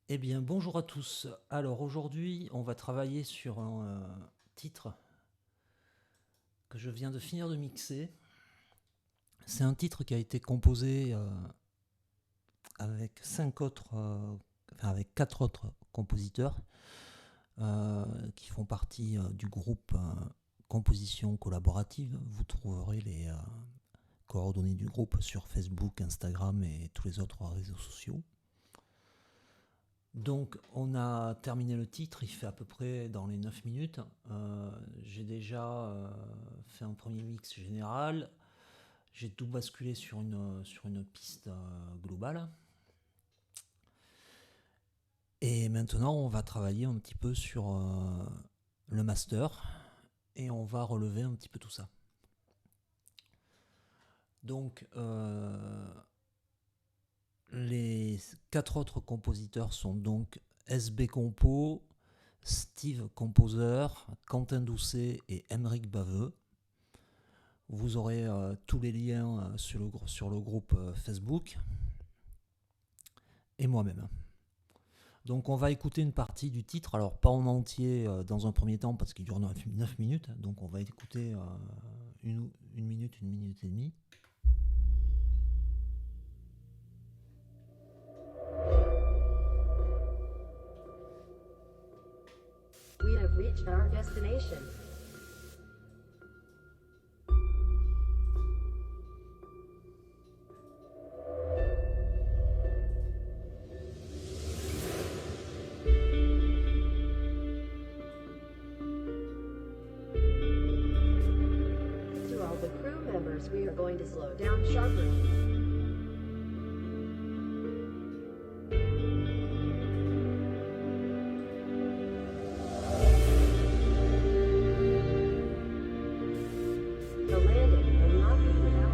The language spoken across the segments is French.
Eh bien, bonjour à tous. Alors aujourd'hui, on va travailler sur un titre que je viens de finir de mixer. C'est un titre qui a été composé avec avec quatre autres compositeurs qui font partie du groupe Composition collaborative. Vous trouverez les coordonnées du groupe sur Facebook, Instagram et tous les autres réseaux sociaux. Donc on a terminé le titre, il fait à peu près dans les 9 minutes. J'ai déjà fait un premier mix général, j'ai tout basculé sur une piste globale. Et maintenant on va travailler un petit peu sur le master et on va relever un petit peu tout ça. Donc les quatre autres compositeurs sont donc SB Compo, Steve Composer, Quentin Doucet et Emeric Baveux. Vous aurez tous les liens sur le groupe Facebook et moi-même. Donc on va écouter une partie du titre, alors pas en entier dans un premier temps parce qu'il dure 9 minutes, donc on va écouter une minute et demie. We have reached our destination. To all the crew members, we are going to slow down sharply. The landing will not be without.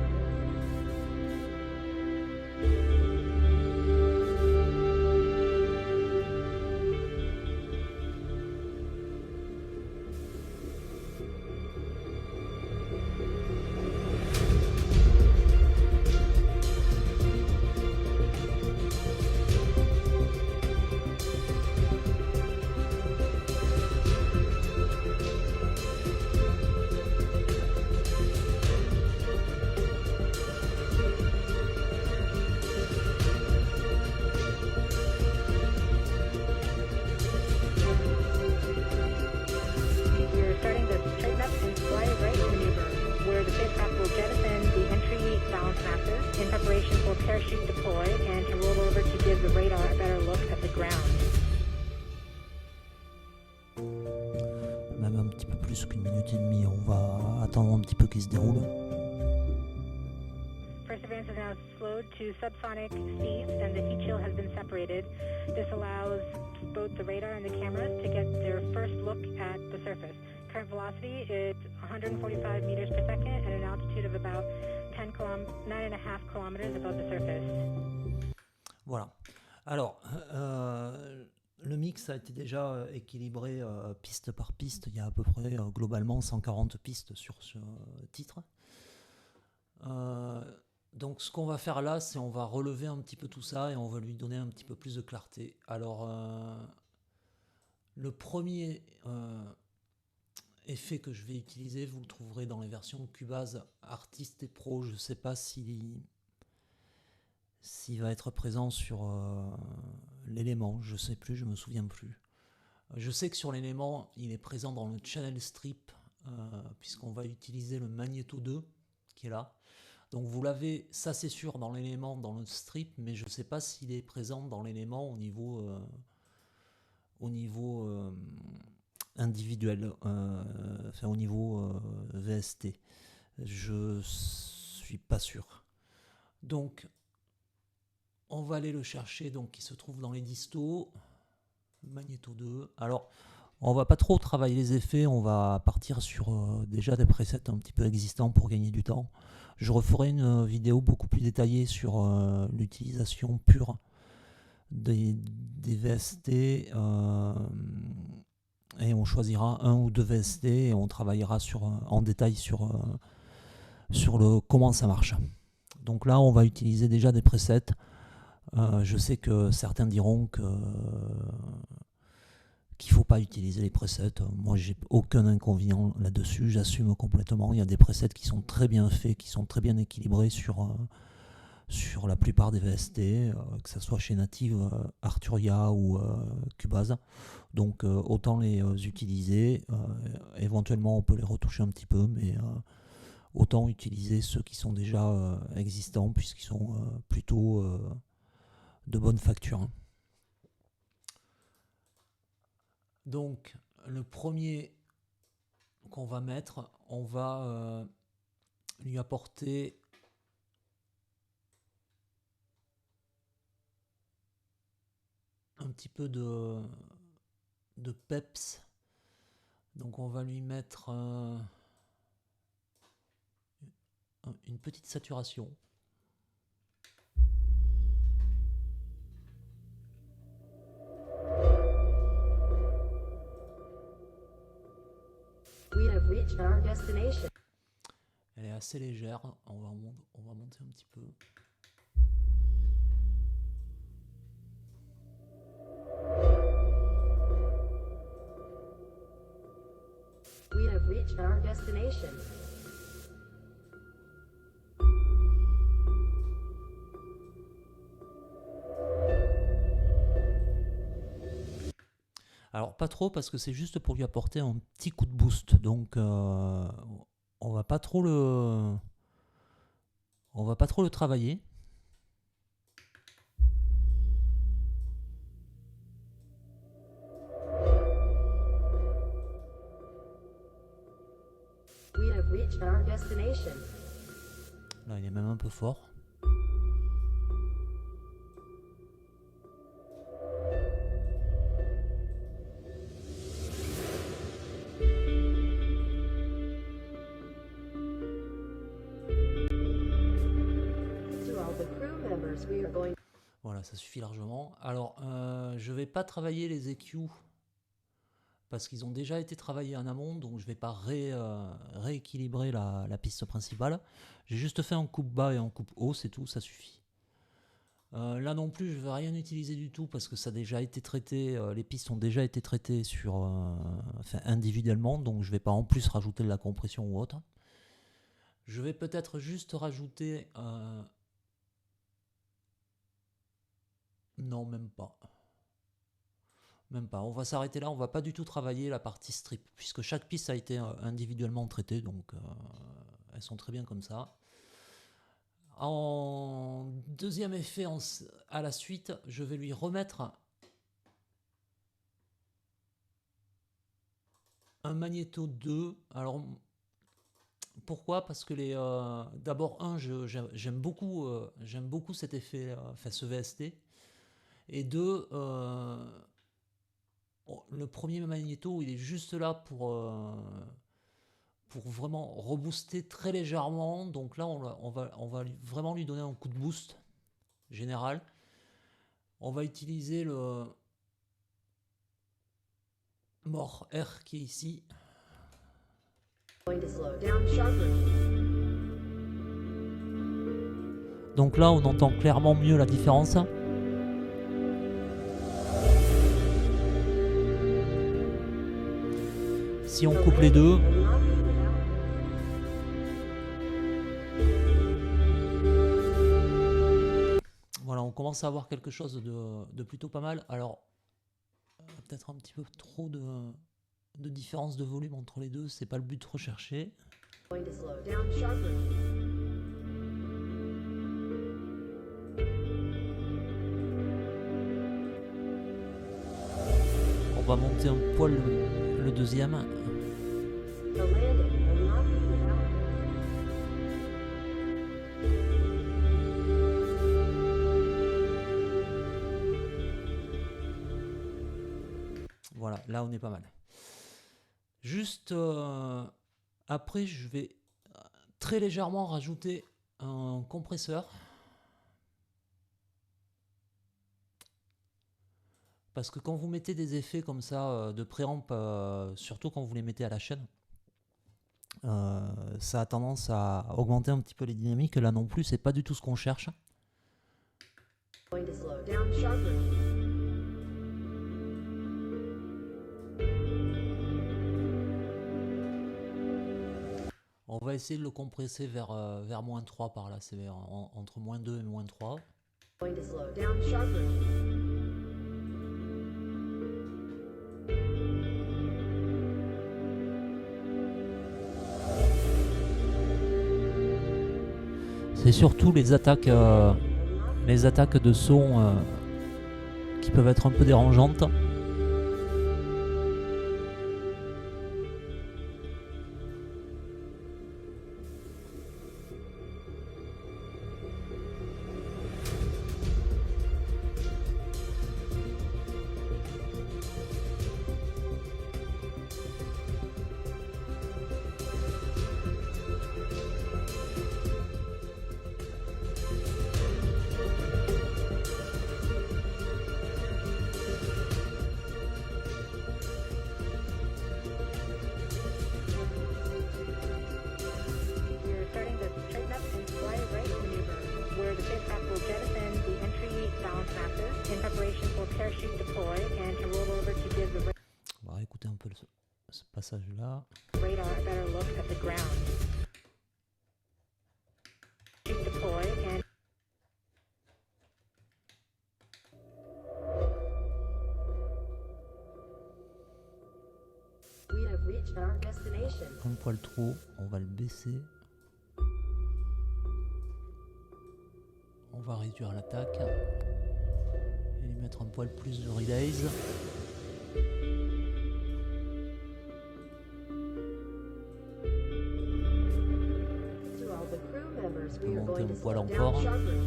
We're starting to straighten up and fly right to maneuver, where the spacecraft will jettison the entry balance masses in preparation for parachute deploy and to roll over to give the radar a better look at the ground. Même un petit peu plus qu'une minute et demie, on va attendre un petit peu qu'il se déroule. Perseverance is now slowed to subsonic speeds and the heat shield has been separated. This allows both the radar and the cameras to get their first look at the surface. Current velocity is 145 meters per second at an altitude of about 9.5 kilometers above the surface. Voilà. Alors, le mix a été déjà équilibré piste par piste. Il y a à peu près globalement 140 pistes sur ce titre. Donc ce qu'on va faire là, c'est on va relever un petit peu tout ça et on va lui donner un petit peu plus de clarté. Alors, le premier effet que je vais utiliser, vous le trouverez dans les versions Cubase Artist et Pro. Je ne sais pas s'il va être présent sur l'élément, je sais plus, je me souviens plus. Je sais que sur l'élément, il est présent dans le channel strip, puisqu'on va utiliser le Magneto 2 qui est là. Donc vous l'avez, ça c'est sûr, dans l'élément, dans le strip, mais je ne sais pas s'il est présent dans l'élément au niveau individuel, enfin au niveau VST. Je suis pas sûr. Donc on va aller le chercher, donc il se trouve dans les distos, Magneto 2. Alors, on va pas trop travailler les effets, on va partir sur déjà des presets un petit peu existants pour gagner du temps. Je referai une vidéo beaucoup plus détaillée sur l'utilisation pure des VST et on choisira un ou deux VST et on travaillera en détail sur le comment ça marche. Donc là, on va utiliser déjà des presets. Je sais que certains diront qu'il ne faut pas utiliser les presets. Moi, j'ai aucun inconvénient là-dessus. J'assume complètement. Il y a des presets qui sont très bien faits, qui sont très bien équilibrés sur la plupart des VST, que ce soit chez Native, Arturia ou Cubase. Donc autant les utiliser. Éventuellement, on peut les retoucher un petit peu, mais autant utiliser ceux qui sont déjà existants, puisqu'ils sont plutôt de bonne facture. Donc, le premier qu'on va mettre, on va lui apporter un petit peu de peps. Donc, on va lui mettre une petite saturation. We have reached our destination. Elle est assez légère. On va monter un petit peu. We have reached our destination. Alors pas trop parce que c'est juste pour lui apporter un petit coup de boost. Donc on va pas trop le travailler. We have reached our destination. Là il est même un peu fort. Voilà, ça suffit largement. Alors, je vais pas travailler les EQ parce qu'ils ont déjà été travaillés en amont, donc je vais pas rééquilibrer la piste principale. J'ai juste fait un coupe bas et un coupe haut, c'est tout, ça suffit. Là non plus, je vais rien utiliser du tout parce que ça a déjà été traité, les pistes ont déjà été traitées individuellement, donc je vais pas en plus rajouter de la compression ou autre. Je vais peut-être juste rajouter... Non, même pas. Même pas. On va s'arrêter là. On va pas du tout travailler la partie strip, puisque chaque piste a été individuellement traitée, donc elles sont très bien comme ça. En deuxième effet, à la suite, je vais lui remettre un Magneto 2. Alors, pourquoi ? Parce que d'abord, j'aime beaucoup cet effet, ce VST. Et deux, le premier Magneto, il est juste là pour vraiment rebooster très légèrement. Donc là, on va vraiment lui donner un coup de boost général. On va utiliser le More R qui est ici. Donc là, on entend clairement mieux la différence. Si on coupe les deux, voilà, on commence à avoir quelque chose de plutôt pas mal. Alors, peut-être un petit peu trop de différence de volume entre les deux, c'est pas le but recherché. On va monter un poil le deuxième. Voilà, là on est pas mal. Juste après, je vais très légèrement rajouter un compresseur. Parce que quand vous mettez des effets comme ça de préamp, surtout quand vous les mettez à la chaîne, ça a tendance à augmenter un petit peu les dynamiques. Là non plus, c'est pas du tout ce qu'on cherche. Going to slow down sharply. On va essayer de le compresser vers moins 3 par là, c'est entre moins 2 et moins 3. Going to slow down sharply. C'est surtout les attaques de son qui peuvent être un peu dérangeantes. We're starting the straighten up and fly right maneuver, where the spacecraft will jettison the entry balance masses in preparation for parachute deploy and to roll over to give the On va écouter un peu ce passage-là. radar a better look at the ground. Parachute deploy and We have reached our destination. Un poil trop, on va le baisser. On va réduire l'attaque et lui mettre un poil plus de relays. To all the crew members, we are Monter going un to poil slow encore. down sharply.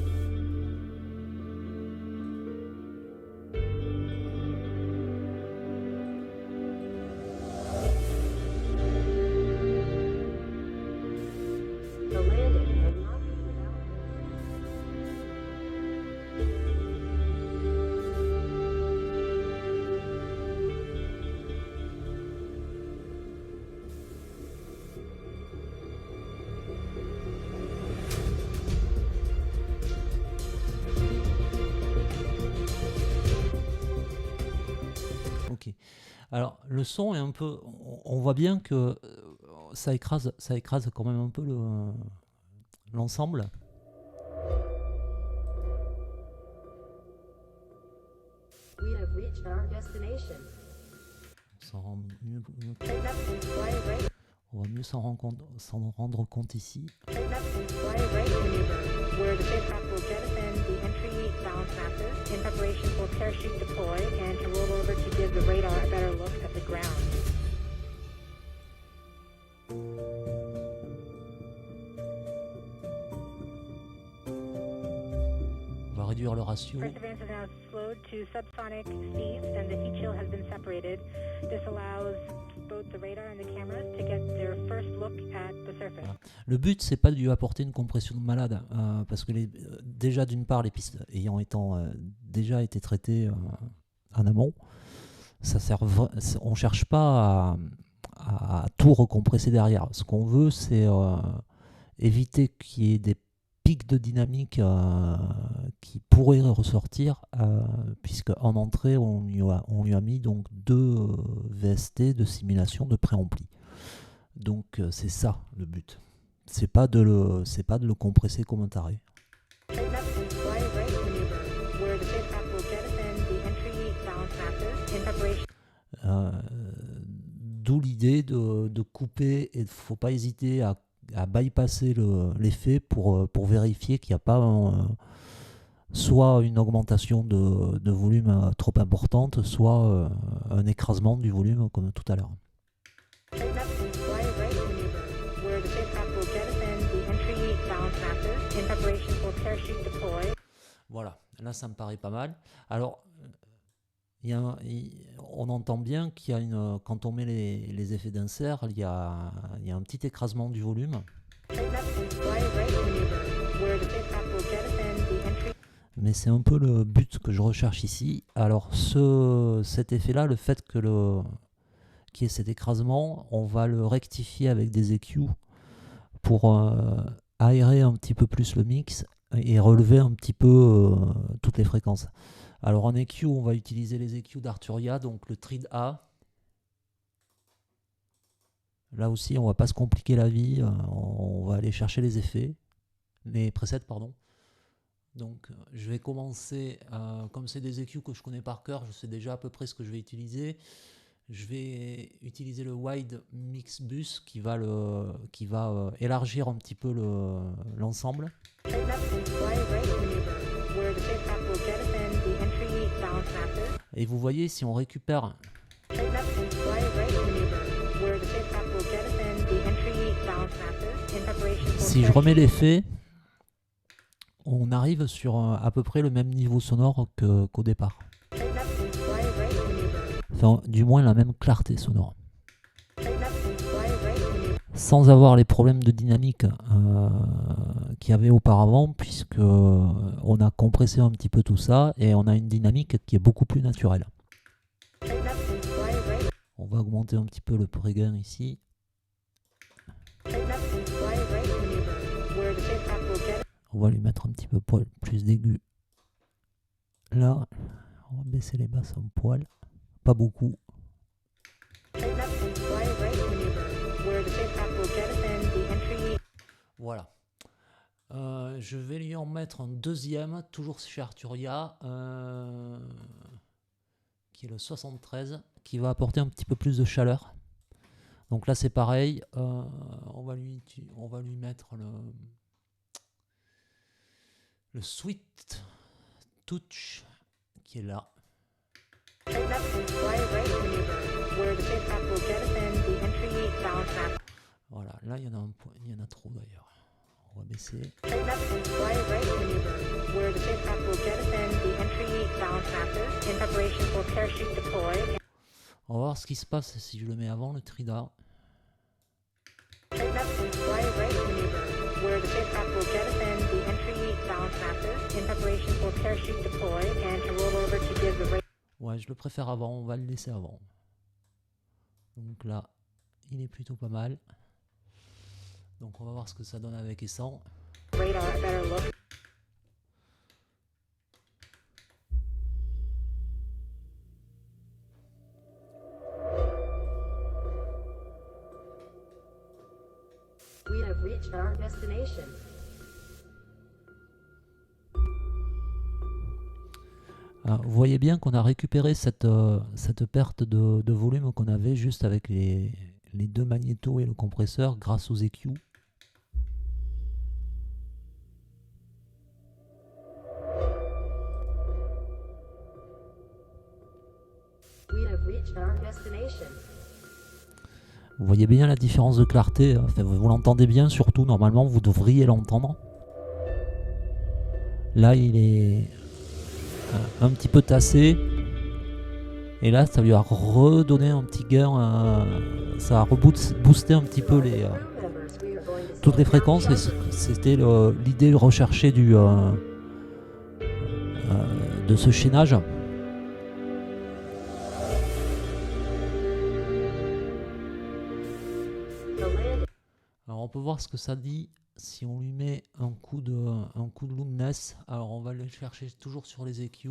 The landing will not be without Ok. Alors le son est un peu, on voit bien que ça écrase quand même un peu l'ensemble. We have reached our destination. straighten up and fly right. On va mieux s'en rendre compte ici. Straighten up and fly right maneuver, where the spacecraft will jettison the entry balance masses in preparation for parachute deploy and to roll over to give the radar a better look at the ground. On va réduire le ratio. Perseverance is now slowed to subsonic speeds and the heat shield has been separated. This allows both the radar and the cameras to get their first look at the surface. Voilà. Le but, c'est pas de lui apporter une compression de malade, parce que déjà d'une part les pistes ayant déjà été traitées en amont, on cherche pas à tout recompresser derrière. Ce qu'on veut, c'est éviter qu'il y ait des pics de dynamique qui pourraient ressortir, puisque en entrée on lui a mis donc 2 VST de simulation de préampli. Donc c'est ça le but. C'est pas de le compresser comme un taré. Straighten up and fly right maneuver, where the spacecraft will jettison the entry balance masses in preparation. D'où l'idée de couper, et il ne faut pas hésiter à bypasser l'effet pour vérifier qu'il n'y a pas soit une augmentation de volume trop importante, soit un écrasement du volume comme tout à l'heure. Straighten up and fly right maneuver, where the spacecraft will jettison the entry balance masses in preparation for parachute deploy. Voilà, là ça me paraît pas mal. Alors, on entend bien qu'il y a quand on met les effets d'insert, il y a un petit écrasement du volume. Straighten up and fly right maneuver, where the spacecraft will jettison the entry. Mais c'est un peu le but que je recherche ici. Alors cet effet-là, le fait qu'il y ait cet écrasement, on va le rectifier avec des EQ pour aérer un petit peu plus le mix et relever un petit peu toutes les fréquences. Alors en EQ, on va utiliser les EQ d'Arturia, donc le Trid A. Là aussi, on va pas se compliquer la vie, on va aller chercher les effets, les presets, pardon. Donc je vais commencer, comme c'est des EQ que je connais par cœur, je sais déjà à peu près ce que je vais utiliser. Je vais utiliser le Wide Mix Bus qui va élargir un petit peu l'ensemble. Et vous voyez, si on récupère si je remets l'effet, on arrive sur à peu près le même niveau sonore qu'au départ. Enfin, du moins la même clarté sonore. Sans avoir les problèmes de dynamique qu'il y avait auparavant, puisque on a compressé un petit peu tout ça et on a une dynamique qui est beaucoup plus naturelle. On va augmenter un petit peu le prégain ici. On va lui mettre un petit peu plus d'aigu. Là, on va baisser les basses un poil. Pas beaucoup. Voilà. Je vais lui en mettre un deuxième, toujours chez Arturia, qui est le 73, qui va apporter un petit peu plus de chaleur. Donc là c'est pareil, on va lui mettre le Sweet Touch qui est là. Voilà, là il y en a trop d'ailleurs. On va baisser. On va voir ce qui se passe si je le mets avant le Trida. Ouais, je le préfère avant, on va le laisser avant. Donc là, il est plutôt pas mal. Donc on va voir ce que ça donne avec et sans. We have reached our destination. Alors, vous voyez bien qu'on a récupéré cette perte de volume qu'on avait juste avec les deux magnétos et le compresseur grâce aux EQ. We have reached our destination. Vous voyez bien la différence de clarté, enfin, vous l'entendez bien surtout, normalement vous devriez l'entendre. Là il est un petit peu tassé, et là ça lui a redonné un petit gain, ça a reboosté un petit peu toutes les fréquences, et c'était l'idée recherchée de ce chaînage. Alors on peut voir ce que ça dit si on lui met un coup de loudness. Alors on va le chercher toujours sur les EQ,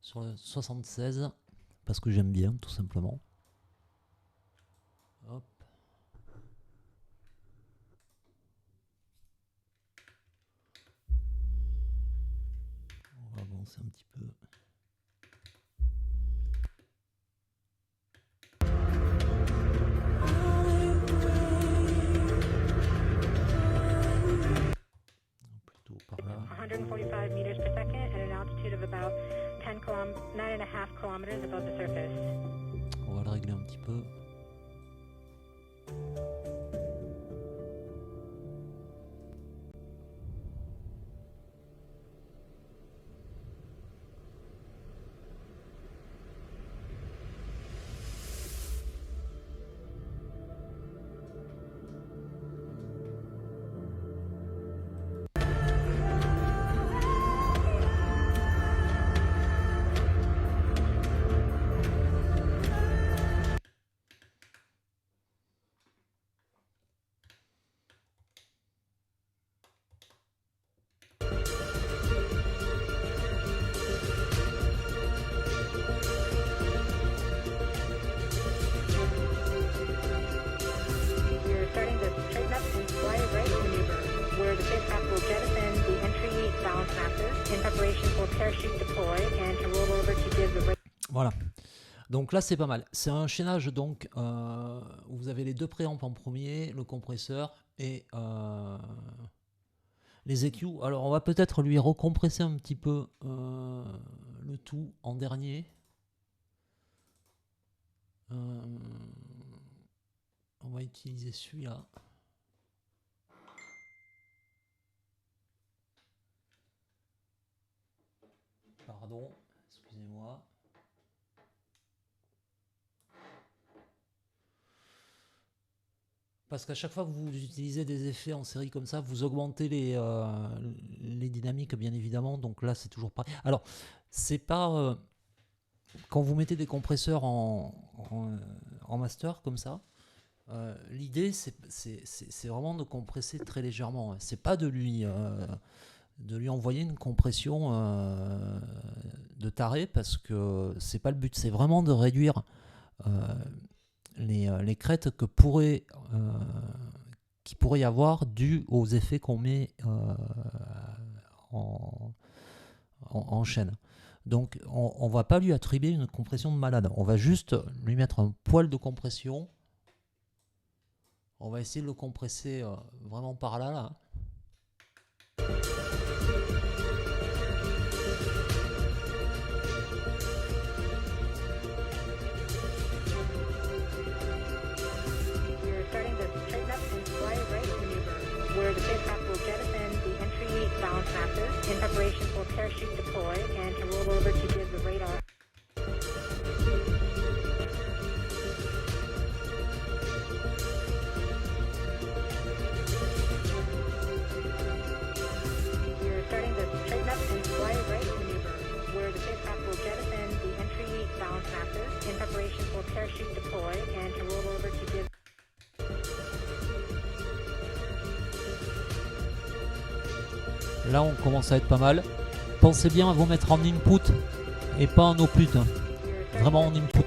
sur le 76, parce que j'aime bien tout simplement. Hop. On va avancer un petit peu. Par là. 145 meters per second at an altitude of about 9.5 kilometers above the surface. On va le régler un petit peu. bounce masses in preparation for parachute deploy and to roll over to give the Voilà. Donc là c'est pas mal. C'est un chaînage donc où vous avez les deux préamps en premier, le compresseur et les EQ. Alors on va peut-être lui recompresser un petit peu le tout en dernier. On va utiliser celui-là. Pardon, excusez-moi. Parce qu'à chaque fois que vous utilisez des effets en série comme ça, vous augmentez les dynamiques, bien évidemment. Donc là, c'est toujours pareil. Alors, c'est pas... quand vous mettez des compresseurs en master comme ça, l'idée, c'est vraiment de compresser très légèrement. C'est pas de lui envoyer une compression de taré, parce que c'est pas le but. C'est vraiment de réduire les crêtes qui pourrait y avoir dû aux effets qu'on met en chaîne. Donc on va pas lui attribuer une compression de malade, on va juste lui mettre un poil de compression. On va essayer de le compresser vraiment par là. Where the spacecraft will jettison the entry bounce masses in preparation for parachute deploy and to roll over to give the radar. We're starting the straighten up and fly right maneuver, where the spacecraft will jettison the entry bounce masses in preparation for parachute deploy and to roll over to give. Là on commence à être pas mal. Pensez bien à vous mettre en input et pas en output. Vraiment en input.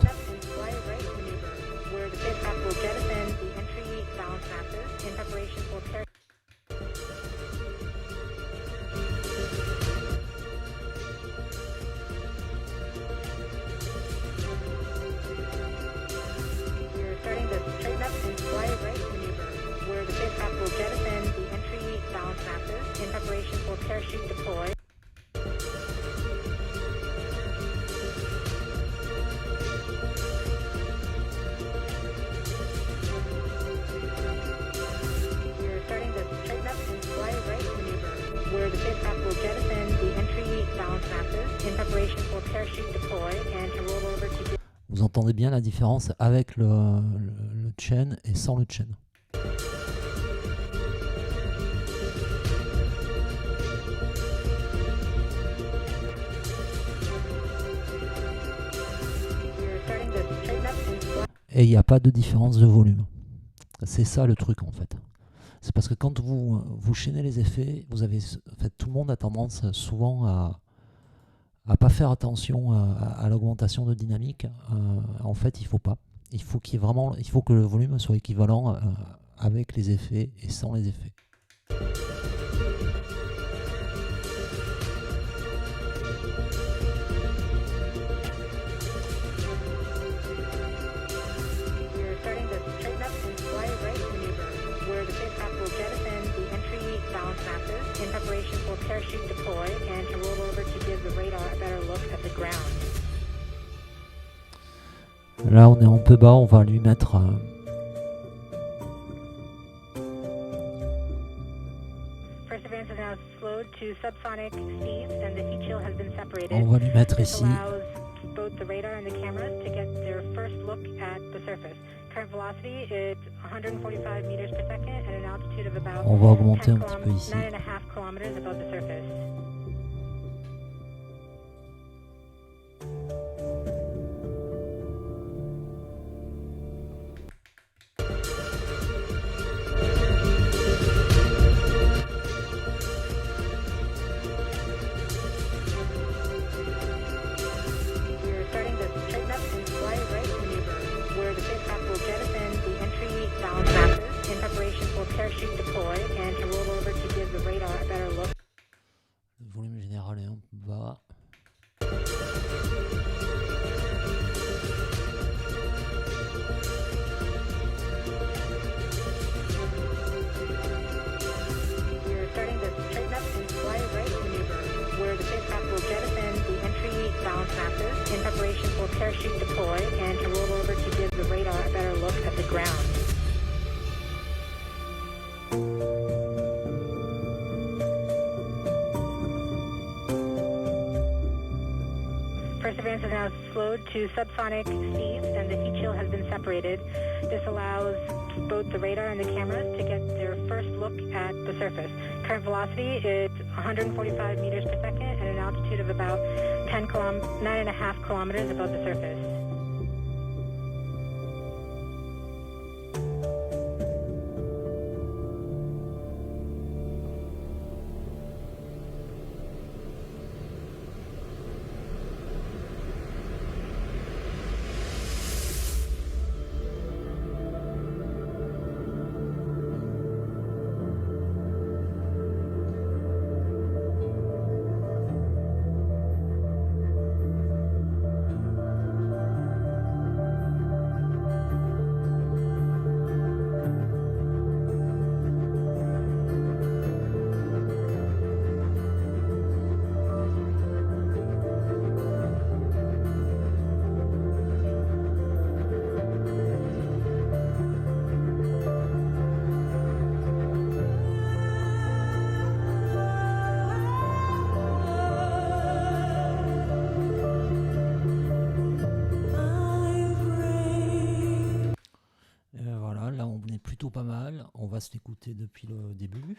Vous entendez bien la différence avec le chain et sans le chain. Et il n'y a pas de différence de volume. C'est ça le truc en fait. C'est parce que quand vous chaînez les effets, vous avez, en fait, tout le monde a tendance souvent à pas faire attention à l'augmentation de dynamique. En fait, il faut pas. Il faut que le volume soit équivalent avec les effets et sans les effets. Là on est un peu bas, on va lui mettre on va lui mettre ici. On va augmenter un petit peu ici. Le volume général est un peu bas. We're starting to straighten up and fly right maneuver, where the spacecraft will jettison the entry balance masses in preparation for parachute deploy and to roll over to give the radar a better look at the ground. Perseverance is now slowed to subsonic speeds and the heat shield has been separated. This allows both the radar and the cameras to get their first look at the surface. Current velocity is 145 meters per second at an altitude of about 9.5 kilometers above the surface. Voilà, là on est plutôt pas mal. On va se l'écouter depuis le début.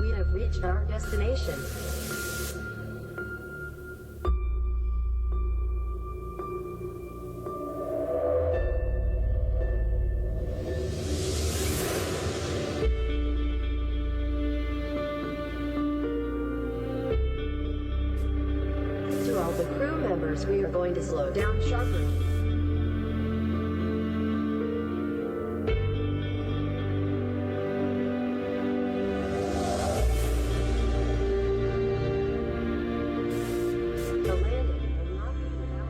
We have reached our destination. To all the crew members, we are going to slow down sharply. The landing will not be without.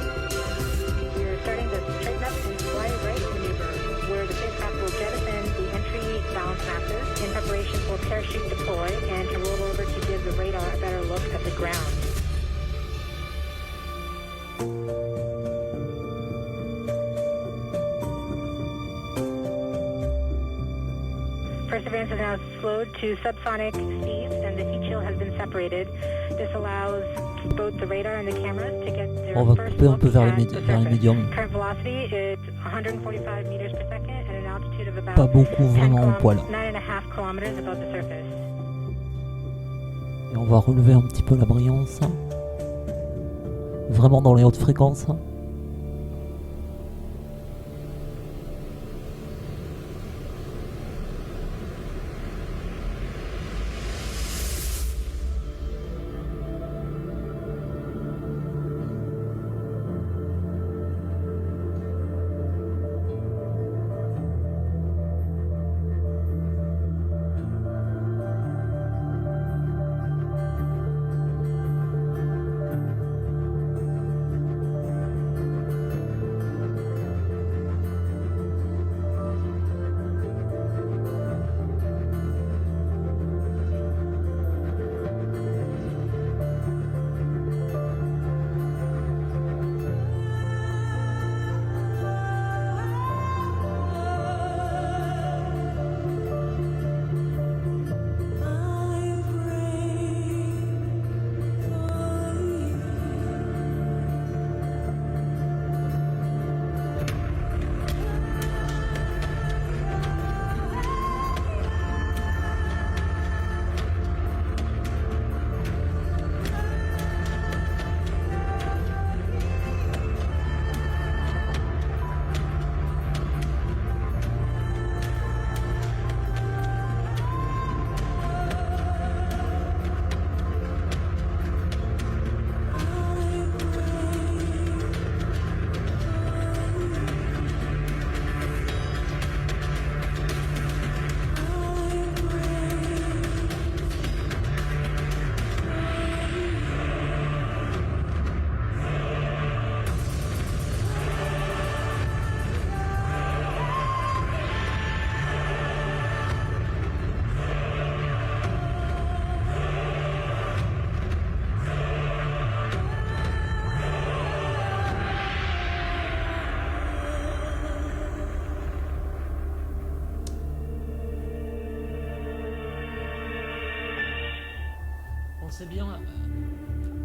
We're starting to straighten up and fly right maneuver, where the spacecraft will jettison the entry balance masses in preparation for parachute deploy and to roll over to give the radar a better look at the ground. Perseverance is now slowed to subsonic speeds and the heat shield has been separated. This allows both the radar and the cameras to get their On va first couper un look peu vers at les the vers les surface. médiums. Current velocity is 145 meters per second at an altitude of about Pas beaucoup, vraiment au poil. 9.5 kilometers above the surface. Et on va relever un petit peu la brillance. Vraiment dans les hautes fréquences.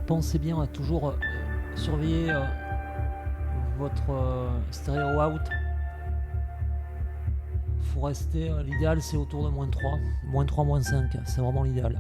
pensez bien à toujours surveiller votre stéréo out. Faut rester, l'idéal c'est autour de -3, -3, -5, c'est vraiment l'idéal.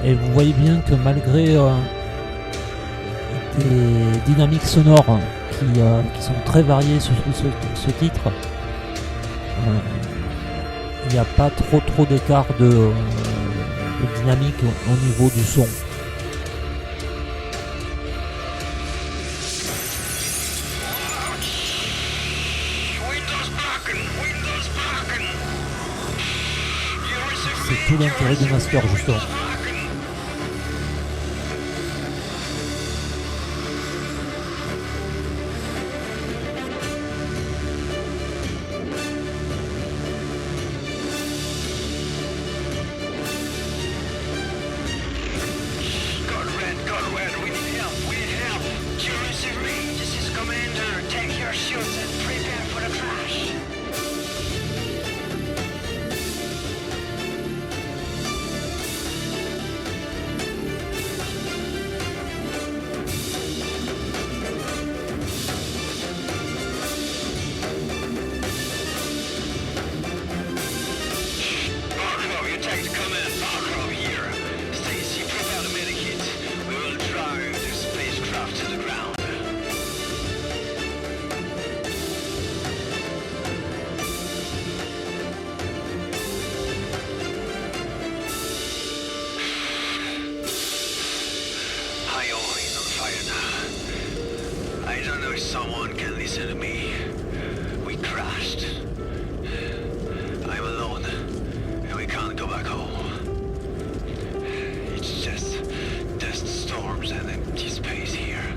Et vous voyez bien que malgré des dynamiques sonores qui sont très variées sur ce titre, il n'y a pas trop d'écart de dynamique au niveau du son. C'est tout l'intérêt du master justement. Someone can listen to me. We crashed. I'm alone, and we can't go back home. It's just dust storms and empty space here.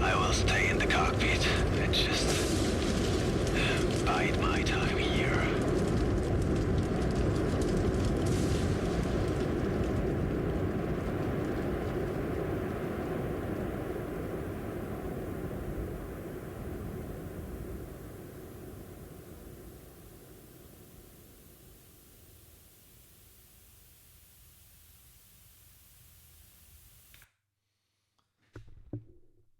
I will stay in the cockpit and just bide my time here.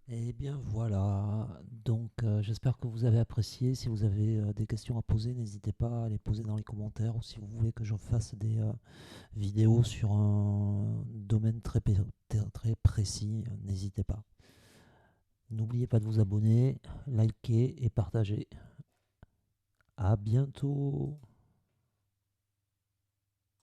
Et bien voilà, donc j'espère que vous avez apprécié. Si vous avez des questions à poser, n'hésitez pas à les poser dans les commentaires, ou si vous voulez que je fasse des vidéos sur un domaine très précis, n'hésitez pas. N'oubliez pas de vous abonner, liker et partager. À bientôt.